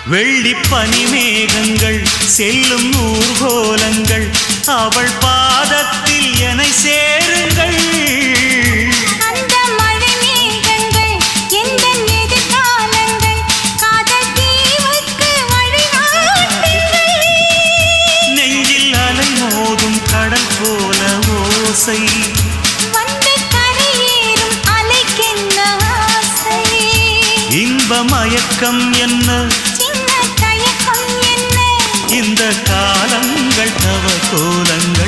வெள்ளி பனிமேகங்கள் செல்லும் ஊர்கோலங்கள் அவள் பாதத்தில் என்னை சேருங்கள். அந்த மழை மேகங்கள் எந்த எதிர்காலங்கள் காதல் தீவுக்கு வழிகாட்டுங்கள். நெஞ்சில் அலை மோதும் கடல் போல ஓசை வந்து கரையேறும் அலைக்கென்ன ஆசை. இன்ப மயக்கம் என்ன சின்ன தயக்கம் என்ன இந்த காலங்கள் தவ கோலங்கள்